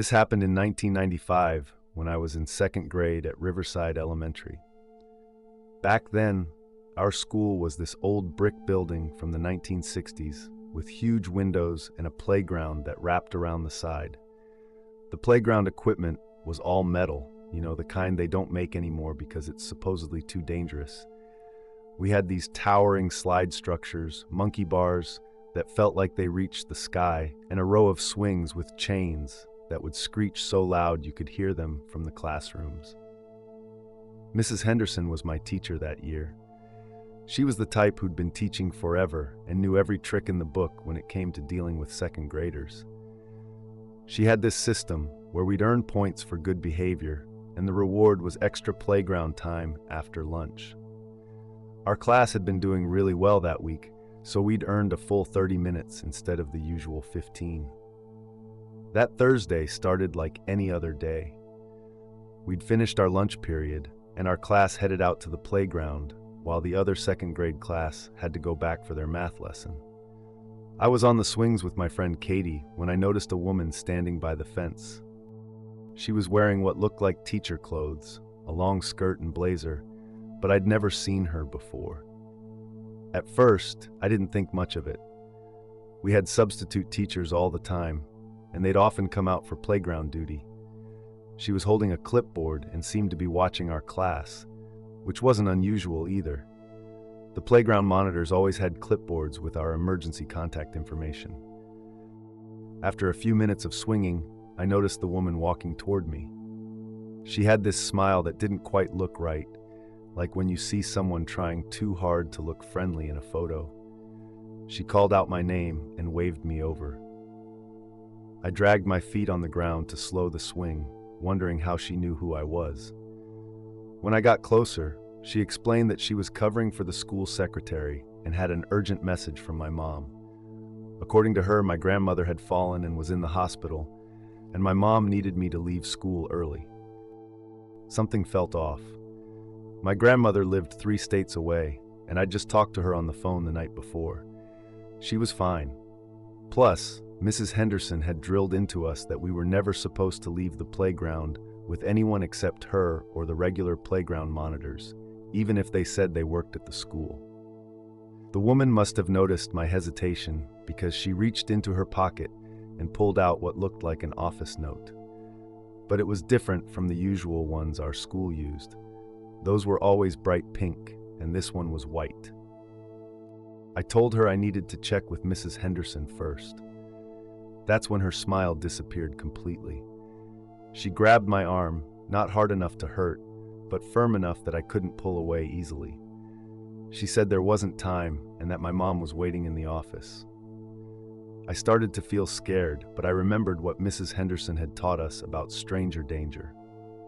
This happened in 1995 when I was in second grade at Riverside Elementary. Back then, our school was this old brick building from the 1960s with huge windows and a playground that wrapped around the side. The playground equipment was all metal, the kind they don't make anymore because it's supposedly too dangerous. We had these towering slide structures, monkey bars that felt like they reached the sky, and a row of swings with chains that would screech so loud you could hear them from the classrooms. Mrs. Henderson was my teacher that year. She was the type who'd been teaching forever and knew every trick in the book when it came to dealing with second graders. She had this system where we'd earn points for good behavior, and the reward was extra playground time after lunch. Our class had been doing really well that week, so we'd earned a full 30 minutes instead of the usual 15. That Thursday started like any other day. We'd finished our lunch period, and our class headed out to the playground, while the other second grade class had to go back for their math lesson. I was on the swings with my friend Katie when I noticed a woman standing by the fence. She was wearing what looked like teacher clothes, a long skirt and blazer, but I'd never seen her before. At first, I didn't think much of it. We had substitute teachers all the time, and they'd often come out for playground duty. She was holding a clipboard and seemed to be watching our class, which wasn't unusual either. The playground monitors always had clipboards with our emergency contact information. After a few minutes of swinging, I noticed the woman walking toward me. She had this smile that didn't quite look right, like when you see someone trying too hard to look friendly in a photo. She called out my name and waved me over. I dragged my feet on the ground to slow the swing, wondering how she knew who I was. When I got closer, she explained that she was covering for the school secretary and had an urgent message from my mom. According to her, my grandmother had fallen and was in the hospital, and my mom needed me to leave school early. Something felt off. My grandmother lived 3 states away, and I'd just talked to her on the phone the night before. She was fine. Plus, Mrs. Henderson had drilled into us that we were never supposed to leave the playground with anyone except her or the regular playground monitors, even if they said they worked at the school. The woman must have noticed my hesitation because she reached into her pocket and pulled out what looked like an office note. But it was different from the usual ones our school used. Those were always bright pink, and this one was white. I told her I needed to check with Mrs. Henderson first. That's when her smile disappeared completely. She grabbed my arm, not hard enough to hurt, but firm enough that I couldn't pull away easily. She said there wasn't time and that my mom was waiting in the office. I started to feel scared, but I remembered what Mrs. Henderson had taught us about stranger danger.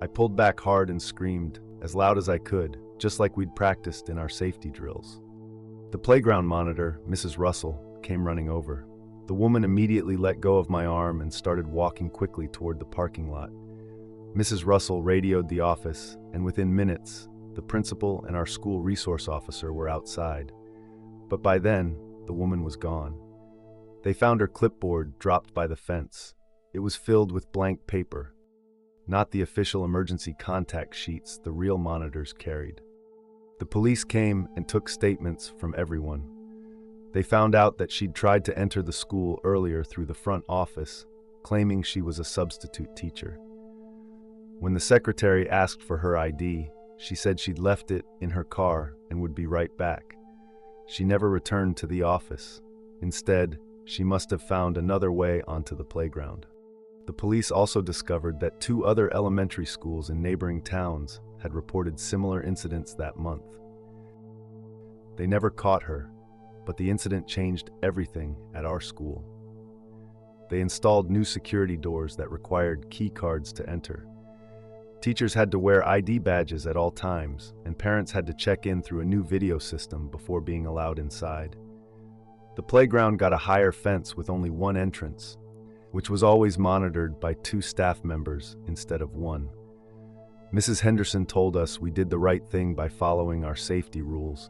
I pulled back hard and screamed, as loud as I could, just like we'd practiced in our safety drills. The playground monitor, Mrs. Russell, came running over. The woman immediately let go of my arm and started walking quickly toward the parking lot. Mrs. Russell radioed the office, and within minutes, the principal and our school resource officer were outside. But by then, the woman was gone. They found her clipboard dropped by the fence. It was filled with blank paper, not the official emergency contact sheets the real monitors carried. The police came and took statements from everyone. They found out that she'd tried to enter the school earlier through the front office, claiming she was a substitute teacher. When the secretary asked for her ID, she said she'd left it in her car and would be right back. She never returned to the office. Instead, she must have found another way onto the playground. The police also discovered that 2 other elementary schools in neighboring towns had reported similar incidents that month. They never caught her, but the incident changed everything at our school. They installed new security doors that required key cards to enter. Teachers had to wear ID badges at all times, and parents had to check in through a new video system before being allowed inside. The playground got a higher fence with only 1 entrance, which was always monitored by 2 staff members instead of 1. Mrs. Henderson told us we did the right thing by following our safety rules,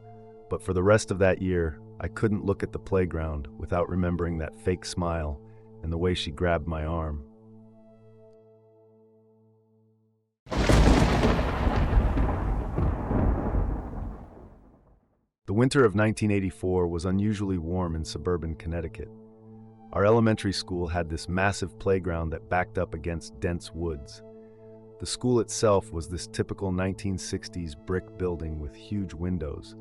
but for the rest of that year, I couldn't look at the playground without remembering that fake smile and the way she grabbed my arm. The winter of 1984 was unusually warm in suburban Connecticut. Our elementary school had this massive playground that backed up against dense woods. The school itself was this typical 1960s brick building with huge windows,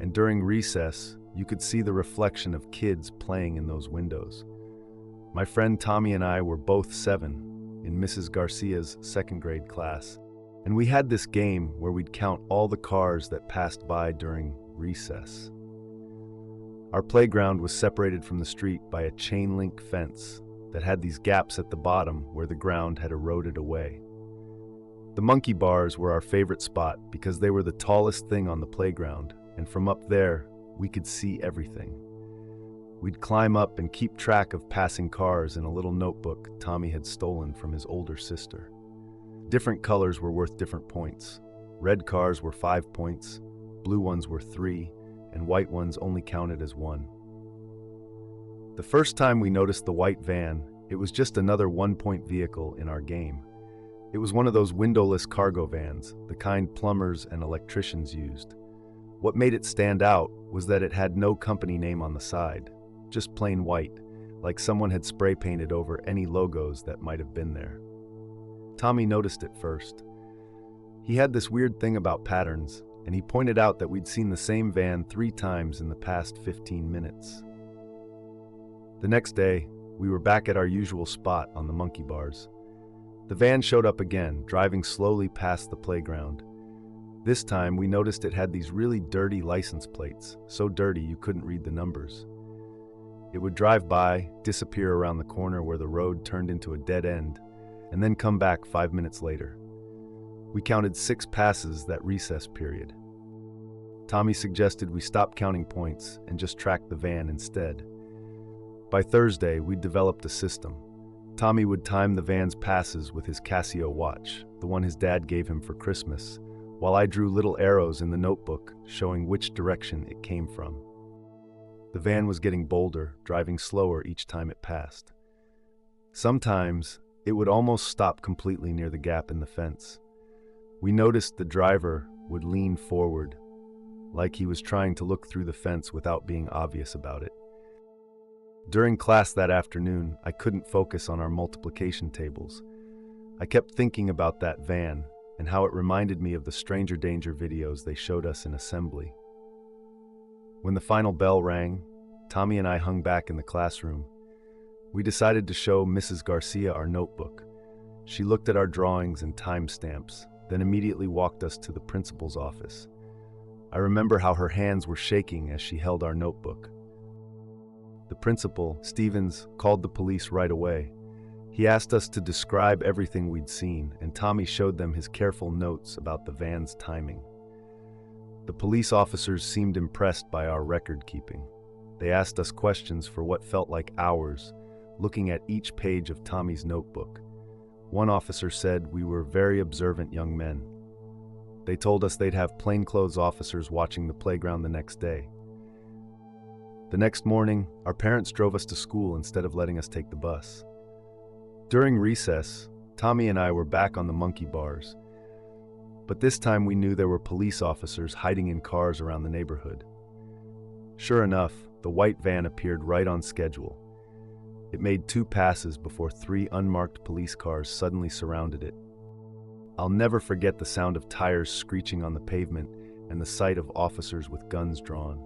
and during recess, you could see the reflection of kids playing in those windows. My friend Tommy and I were both 7 in Mrs. Garcia's second grade class, and we had this game where we'd count all the cars that passed by during recess. Our playground was separated from the street by a chain-link fence that had these gaps at the bottom where the ground had eroded away. The monkey bars were our favorite spot because they were the tallest thing on the playground, and from up there, we could see everything. We'd climb up and keep track of passing cars in a little notebook Tommy had stolen from his older sister. Different colors were worth different points. Red cars were 5 points, blue ones were 3, and white ones only counted as 1. The first time we noticed the white van, it was just another 1-point vehicle in our game. It was one of those windowless cargo vans, the kind plumbers and electricians used. What made it stand out was that it had no company name on the side, just plain white, like someone had spray painted over any logos that might have been there. Tommy noticed it first. He had this weird thing about patterns, and he pointed out that we'd seen the same van 3 times in the past 15 minutes. The next day, we were back at our usual spot on the monkey bars. The van showed up again, driving slowly past the playground. This time, we noticed it had these really dirty license plates, so dirty you couldn't read the numbers. It would drive by, disappear around the corner where the road turned into a dead end, and then come back 5 minutes later. We counted 6 passes that recess period. Tommy suggested we stop counting points and just track the van instead. By Thursday, we'd developed a system. Tommy would time the van's passes with his Casio watch, the one his dad gave him for Christmas, while I drew little arrows in the notebook showing which direction it came from. The van was getting bolder, driving slower each time it passed. Sometimes, it would almost stop completely near the gap in the fence. We noticed the driver would lean forward, like he was trying to look through the fence without being obvious about it. During class that afternoon, I couldn't focus on our multiplication tables. I kept thinking about that van and how it reminded me of the Stranger Danger videos they showed us in assembly. When the final bell rang, Tommy and I hung back in the classroom. We decided to show Mrs. Garcia our notebook. She looked at our drawings and timestamps, then immediately walked us to the principal's office. I remember how her hands were shaking as she held our notebook. The principal, Stevens, called the police right away. He asked us to describe everything we'd seen, and Tommy showed them his careful notes about the van's timing. The police officers seemed impressed by our record keeping. They asked us questions for what felt like hours, looking at each page of Tommy's notebook. One officer said we were very observant young men. They told us they'd have plainclothes officers watching the playground the next day. The next morning, our parents drove us to school instead of letting us take the bus. During recess, Tommy and I were back on the monkey bars, but this time we knew there were police officers hiding in cars around the neighborhood. Sure enough, the white van appeared right on schedule. It made 2 passes before 3 unmarked police cars suddenly surrounded it. I'll never forget the sound of tires screeching on the pavement and the sight of officers with guns drawn.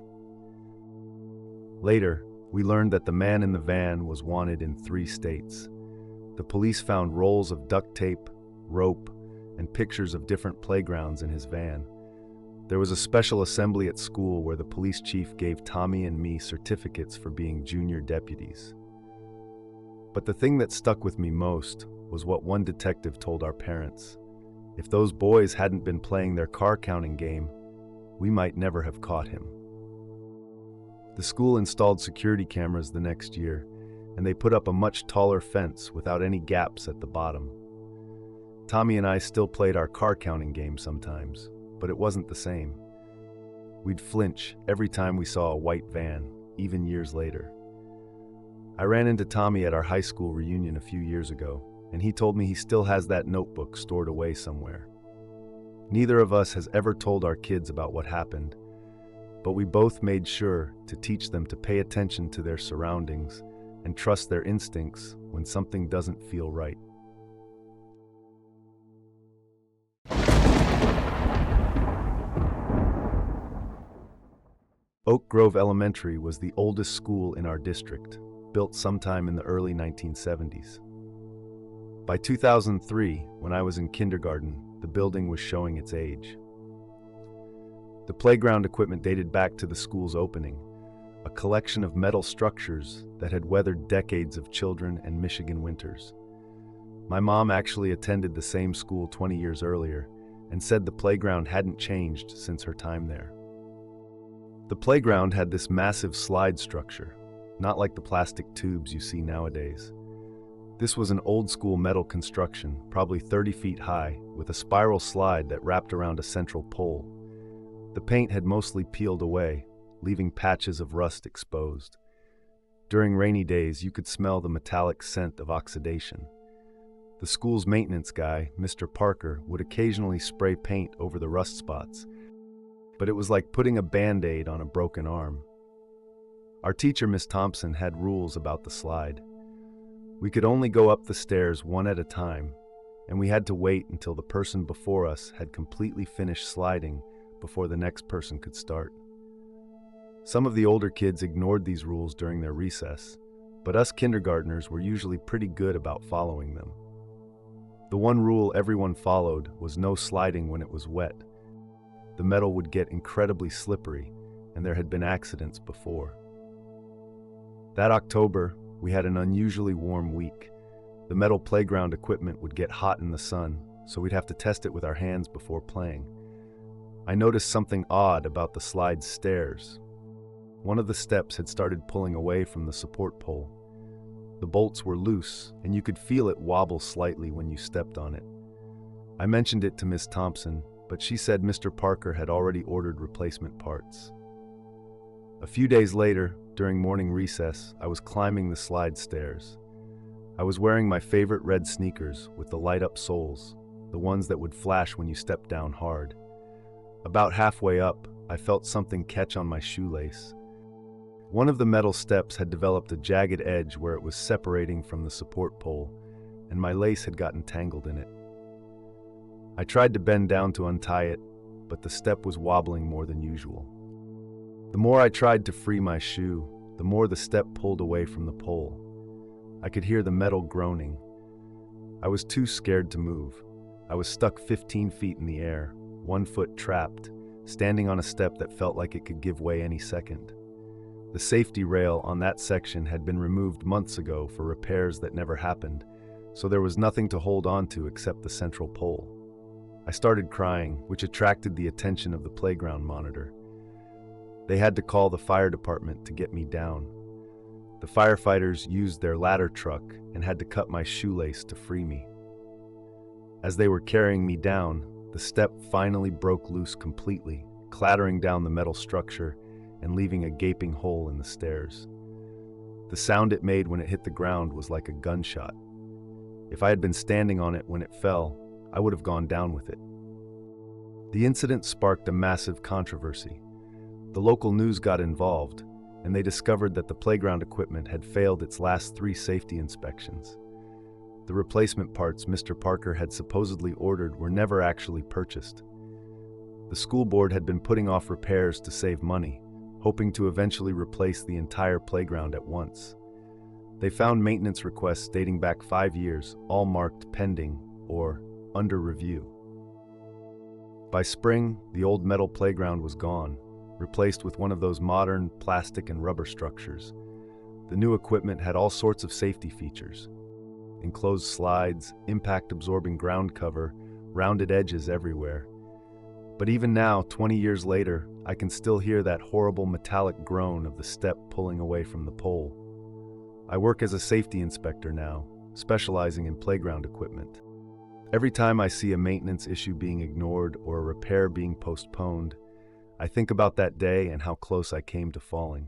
Later, we learned that the man in the van was wanted in 3 states. The police found rolls of duct tape, rope, and pictures of different playgrounds in his van. There was a special assembly at school where the police chief gave Tommy and me certificates for being junior deputies. But the thing that stuck with me most was what one detective told our parents. If those boys hadn't been playing their car counting game, we might never have caught him. The school installed security cameras the next year, and they put up a much taller fence without any gaps at the bottom. Tommy and I still played our car counting game sometimes, but it wasn't the same. We'd flinch every time we saw a white van, even years later. I ran into Tommy at our high school reunion a few years ago, and he told me he still has that notebook stored away somewhere. Neither of us has ever told our kids about what happened, but we both made sure to teach them to pay attention to their surroundings and trust their instincts when something doesn't feel right. Oak Grove Elementary was the oldest school in our district, built sometime in the early 1970s. By 2003, when I was in kindergarten, the building was showing its age. The playground equipment dated back to the school's opening, a collection of metal structures that had weathered decades of children and Michigan winters. My mom actually attended the same school 20 years earlier and said the playground hadn't changed since her time there. The playground had this massive slide structure, not like the plastic tubes you see nowadays. This was an old-school metal construction, probably 30 feet high, with a spiral slide that wrapped around a central pole. The paint had mostly peeled away, leaving patches of rust exposed. During rainy days, you could smell the metallic scent of oxidation. The school's maintenance guy, Mr. Parker, would occasionally spray paint over the rust spots, but it was like putting a Band-Aid on a broken arm. Our teacher, Miss Thompson, had rules about the slide. We could only go up the stairs one at a time, and we had to wait until the person before us had completely finished sliding before the next person could start. Some of the older kids ignored these rules during their recess, but us kindergartners were usually pretty good about following them. The one rule everyone followed was no sliding when it was wet. The metal would get incredibly slippery, and there had been accidents before. That October, we had an unusually warm week. The metal playground equipment would get hot in the sun, so we'd have to test it with our hands before playing. I noticed something odd about the slide stairs. One of the steps had started pulling away from the support pole. The bolts were loose, and you could feel it wobble slightly when you stepped on it. I mentioned it to Miss Thompson, but she said Mr. Parker had already ordered replacement parts. A few days later, during morning recess, I was climbing the slide stairs. I was wearing my favorite red sneakers with the light-up soles, the ones that would flash when you stepped down hard. About halfway up, I felt something catch on my shoelace. One of the metal steps had developed a jagged edge where it was separating from the support pole, and my lace had gotten tangled in it. I tried to bend down to untie it, but the step was wobbling more than usual. The more I tried to free my shoe, the more the step pulled away from the pole. I could hear the metal groaning. I was too scared to move. I was stuck 15 feet in the air, one foot trapped, standing on a step that felt like it could give way any second. The safety rail on that section had been removed months ago for repairs that never happened, so there was nothing to hold on to except the central pole. I started crying, which attracted the attention of the playground monitor. They had to call the fire department to get me down. The firefighters used their ladder truck and had to cut my shoelace to free me. As they were carrying me down, the step finally broke loose completely, clattering down the metal structure and leaving a gaping hole in the stairs. The sound it made when it hit the ground was like a gunshot. If I had been standing on it when it fell, I would have gone down with it. The incident sparked a massive controversy. The local news got involved, and they discovered that the playground equipment had failed its last 3 safety inspections. The replacement parts Mr. Parker had supposedly ordered were never actually purchased. The school board had been putting off repairs to save money, hoping to eventually replace the entire playground at once. They found maintenance requests dating back 5 years, all marked pending or under review. By spring, the old metal playground was gone, replaced with one of those modern plastic and rubber structures. The new equipment had all sorts of safety features: enclosed slides, impact-absorbing ground cover, rounded edges everywhere. But even now, 20 years later, I can still hear that horrible metallic groan of the step pulling away from the pole. I work as a safety inspector now, specializing in playground equipment. Every time I see a maintenance issue being ignored or a repair being postponed, I think about that day and how close I came to falling.